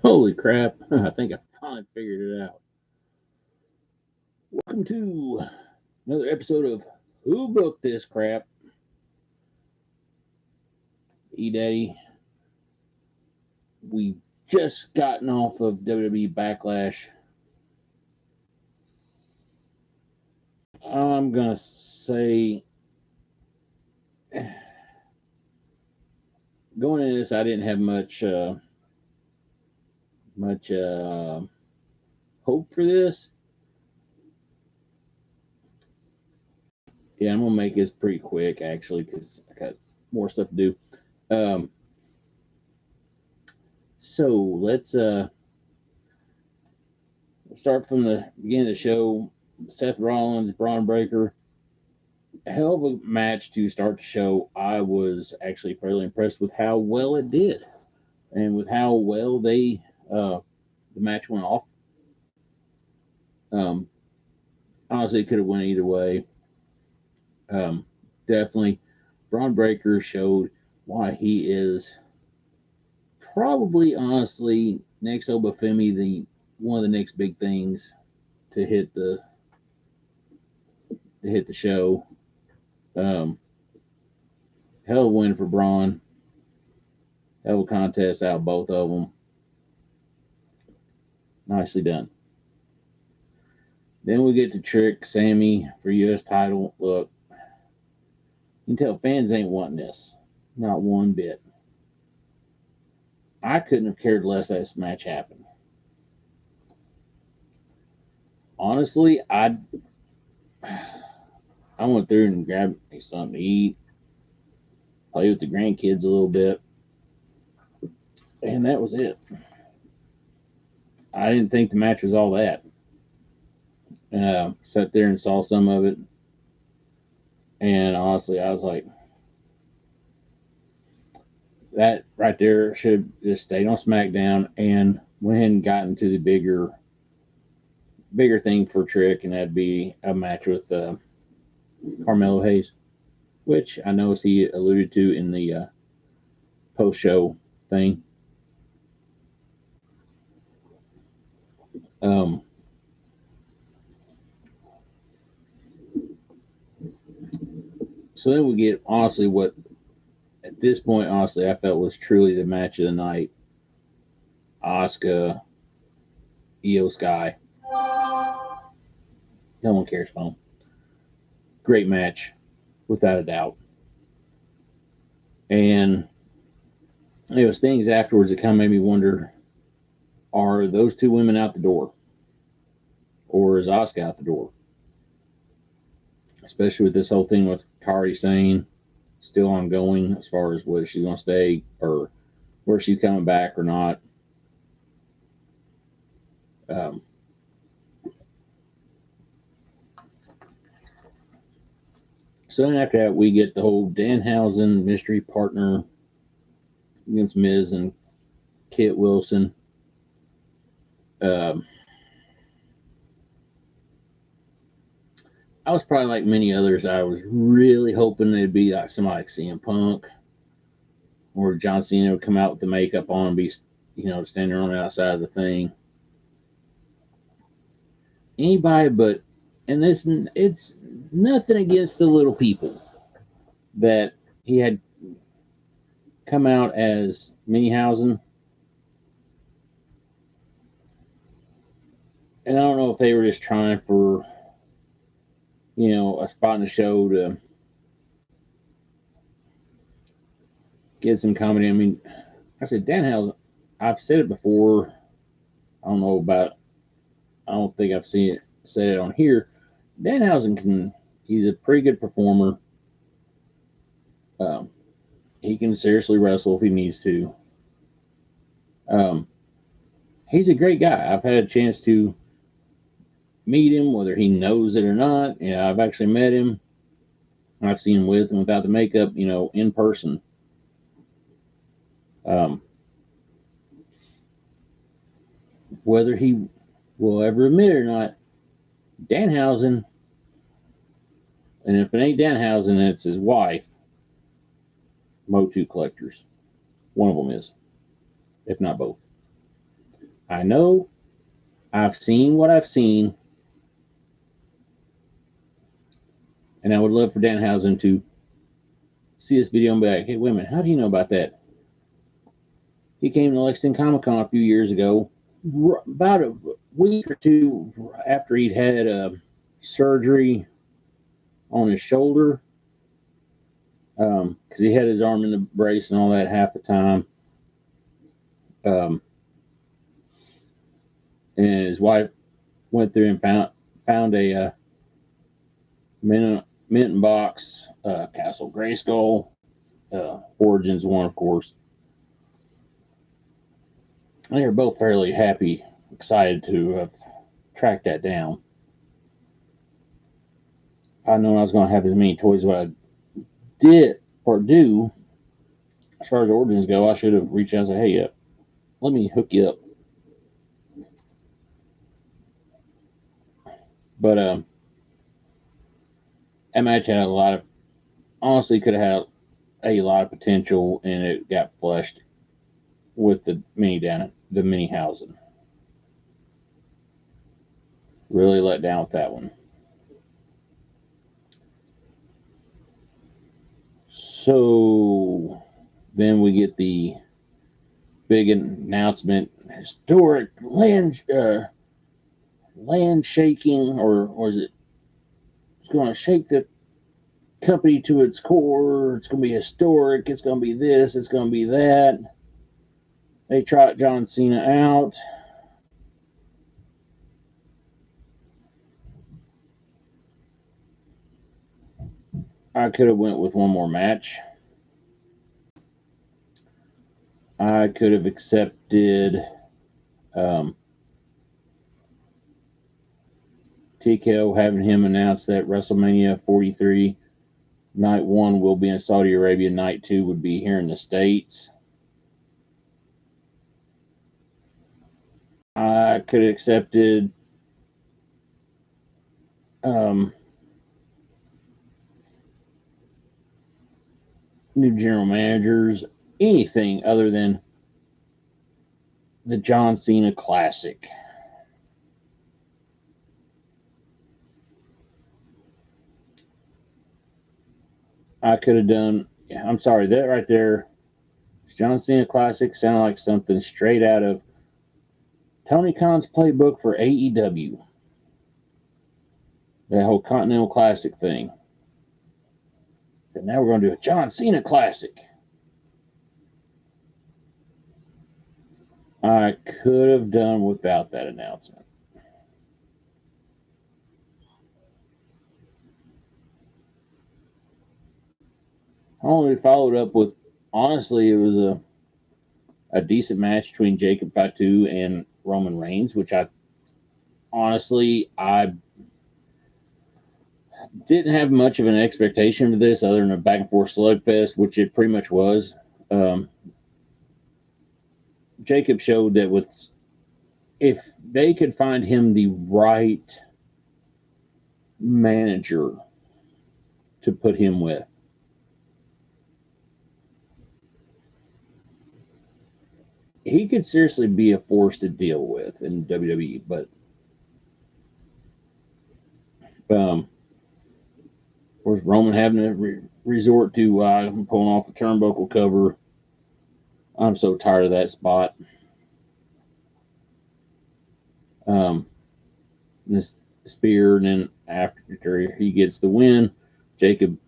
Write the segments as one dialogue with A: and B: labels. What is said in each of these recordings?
A: Holy crap. I think I finally figured it out. Welcome to another episode of Who Booked This Crap? E-Daddy. We've just gotten off of WWE Backlash. I'm going to say, going into this, I didn't have much hope for this. Yeah, I'm going to make this pretty quick, actually, because I got more stuff to do. So let's start from the beginning of the show. Seth Rollins, Braun Breaker. A hell of a match to start the show. I was actually fairly impressed with how well it did, and with how well the match went off. Honestly, it could have went either way. Definitely, Braun Breaker showed why he is probably, honestly, next to Obafemi, the one of the next big things to hit the show. Hell of a win for Braun. Hell of a contest out of both of them. Nicely done. Then we get to Trick Sammy for U.S. title. Look, you can tell fans ain't wanting this. Not one bit. I couldn't have cared less that this match happened. Honestly, I went through and grabbed me something to eat, play with the grandkids a little bit, and that was it. I didn't think the match was all that. Sat there and saw some of it, and honestly, I was like, that right there should just stayed on SmackDown and went ahead and got into the bigger thing for Trick, and that'd be a match with Carmelo Hayes, which I know he alluded to in the post-show thing. So then we get, honestly, what at this point, honestly, I felt was truly the match of the night. Asuka, Io Sky. No one cares, phone. Great match, without a doubt. And it was things afterwards that kind of made me wonder, are those two women out the door? Or is Asuka out the door? Especially with this whole thing with Kairi Sane still ongoing as far as whether she's going to stay or where she's coming back or not. So then after that, we get the whole Danhausen mystery partner against Miz and Kit Wilson. I was probably like many others. I was really hoping it'd be like somebody like CM Punk or John Cena would come out with the makeup on and be, standing on the outside of the thing. Anybody but, and it's nothing against the little people that he had come out as Minihausen. And I don't know if they were just trying for, a spot in the show to get some comedy. I mean, I said Danhausen, I've said it before. I don't think I've said it on here. Danhausen he's a pretty good performer. He can seriously wrestle if he needs to. He's a great guy. I've had a chance to meet him, whether he knows it or not. Yeah, I've actually met him. I've seen him with and without the makeup, in person. Whether he will ever admit it or not, Danhausen, and if it ain't Danhausen, it's his wife, Motu collectors. One of them is, if not both. I know I've seen what I've seen, and I would love for Danhausen to see this video and be like, hey, wait a minute, how do you know about that? He came to Lexington Comic Con a few years ago, about a week or two after he'd had surgery on his shoulder, because he had his arm in the brace and all that half the time. Um, and his wife went through and found a mint box, Castle Grayskull, Origins one, of course. They were both fairly happy, excited to have tracked that down. I know I was going to have as many toys as what I did or do. As far as Origins go, I should have reached out and said, hey, let me hook you up. But that match had a lot of, honestly, could have had a lot of potential, and it got flushed with the mini housing. Really let down with that one. So then we get the big announcement: historic land shaking, or is it? It's going to shake the company to its core. It's going to be historic. It's going to be this. It's going to be that. They trot John Cena out. I could have went with one more match. I could have accepted TKO having him announce that WrestleMania 43 night 1 will be in Saudi Arabia, night 2 would be here in the States. I could have accepted new general managers, anything other than the John Cena Classic. I could have done, I'm sorry, that right there, John Cena Classic sounded like something straight out of Tony Khan's playbook for AEW. That whole Continental Classic thing. So now we're going to do a John Cena Classic. I could have done without that announcement. I only followed up with, honestly, it was a decent match between Jacob Fatu and Roman Reigns, which I didn't have much of an expectation for this other than a back and forth slugfest, which it pretty much was. Jacob showed that if they could find him the right manager to put him with, he could seriously be a force to deal with in WWE. But of course, Roman having to resort to pulling off the turnbuckle cover. I'm so tired of that spot. This spear, and then after he gets the win, Jacob,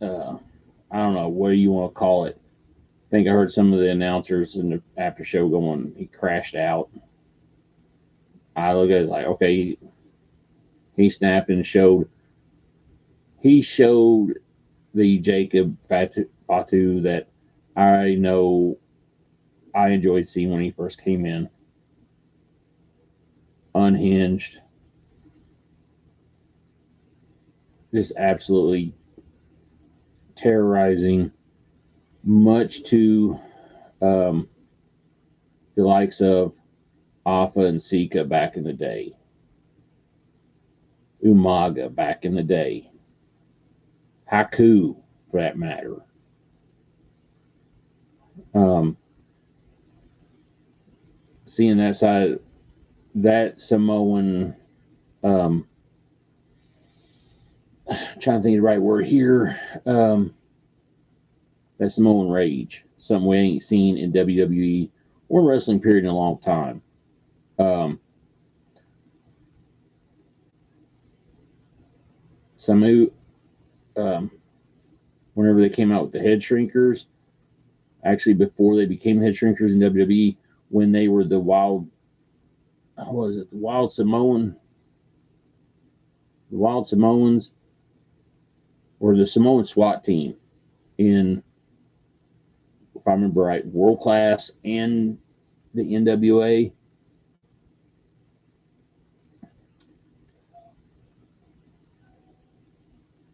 A: I don't know what do you want to call it. I think I heard some of the announcers in the after show going, he crashed out. I look at it like, okay, he snapped and showed the Jacob Fatu that I know I enjoyed seeing when he first came in. Unhinged. Just absolutely terrorizing, much to the likes of Alpha and Sika back in the day, Umaga back in the day, Haku for that matter. seeing that side, that Samoan, trying to think of the right word here, that Samoan rage, something we ain't seen in WWE or wrestling period in a long time. Samu, whenever they came out with the head shrinkers, actually before they became head shrinkers in WWE, when they were the wild, what was it, the Wild Samoans, or the Samoan SWAT team in, if I remember right, World Class and the NWA.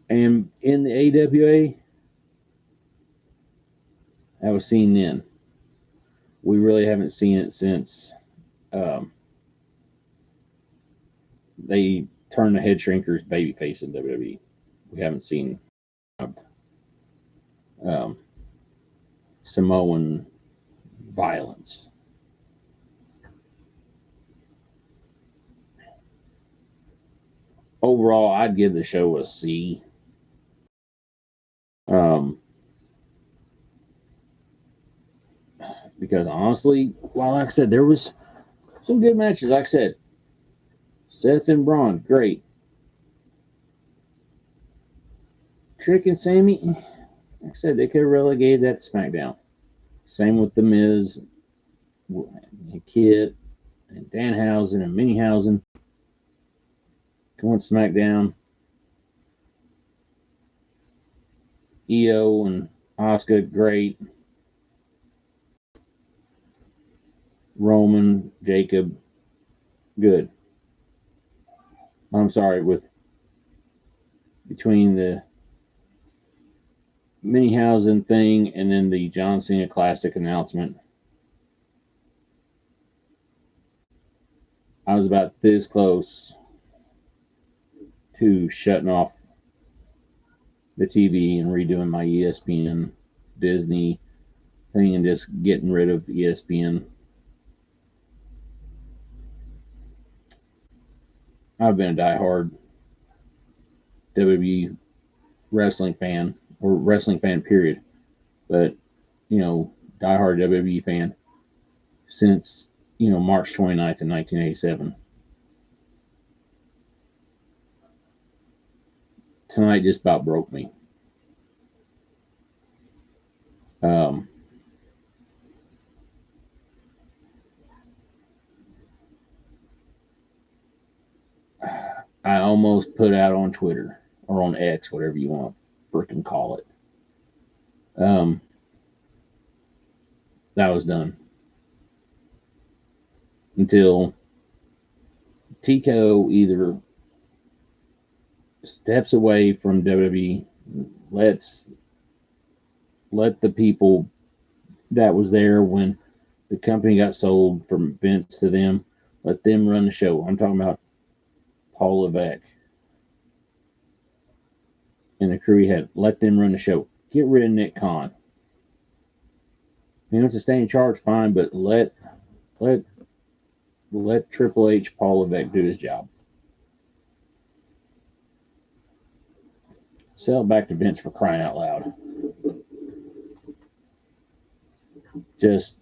A: And in the AWA, I was seen then. We really haven't seen it since they turned the head shrinkers babyface in WWE. We haven't seen Samoan violence. Overall, I'd give the show a C. Because honestly, well, like I said, there was some good matches. Like I said, Seth and Braun, great. Trick and Sammy, like I said, they could have relegated that to SmackDown. Same with The Miz, and Kid, and Danhausen, and Minihausen. Going to SmackDown. EO and Asuka, great. Roman, Jacob, good. I'm sorry, with between the Minihausen thing and then the John Cena Classic announcement, I was about this close to shutting off the TV and redoing my ESPN Disney thing and just getting rid of ESPN. I've been a diehard WWE wrestling fan, or wrestling fan period, but diehard WWE fan since March 29th in 1987. Tonight just about broke me. I almost put out on Twitter or on X, whatever you want to freaking call it. That was done until TKO either steps away from WWE, let the people that was there when the company got sold from Vince to them, let them run the show. I'm talking about Paul Levesque and the crew he had. Let them run the show. Get rid of Nick Khan. He wants to stay in charge, fine, but let Triple H, Paul Levesque do his job. Sell it back to Vince, for crying out loud. Just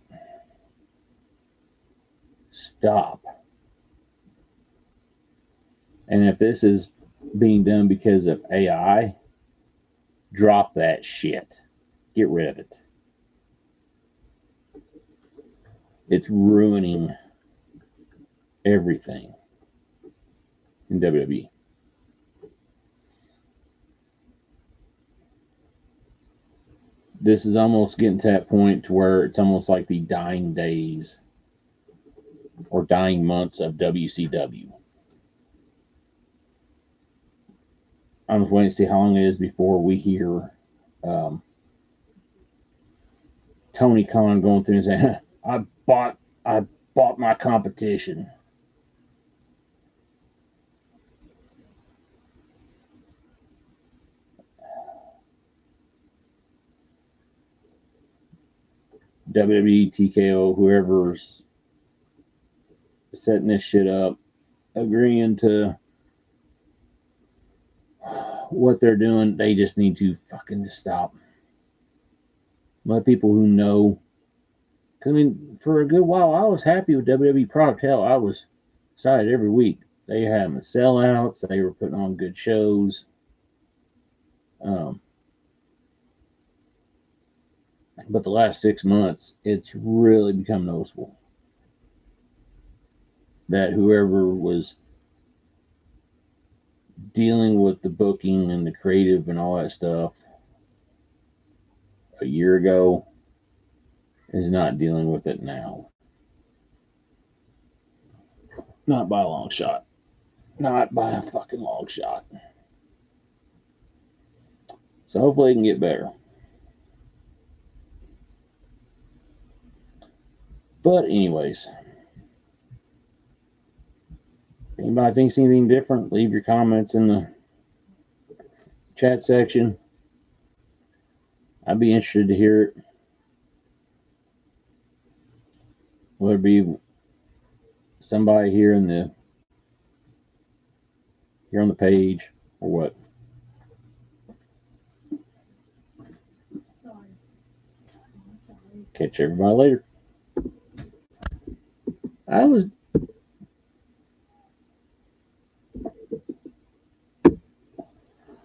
A: stop. And if this is being done because of AI, drop that shit. Get rid of it. It's ruining everything in WWE. This is almost getting to that point to where it's almost like the dying days or dying months of WCW. I'm just waiting to see how long it is before we hear Tony Khan going through and saying, I bought my competition. WWE, TKO, whoever's setting this shit up, agreeing to what they're doing. They just need to fucking just stop. Let people who know. Cause I mean, for a good while, I was happy with WWE product. Hell, I was excited every week. They had them sellouts. They were putting on good shows. But the last 6 months, it's really become noticeable that whoever was dealing with the booking and the creative and all that stuff a year ago is not dealing with it now. Not by a long shot. Not by a fucking long shot. So hopefully it can get better. But anyways, if anybody thinks anything different, leave your comments in the chat section. I'd be interested to hear it. Whether it be somebody here on the page or what. Catch everybody later. I was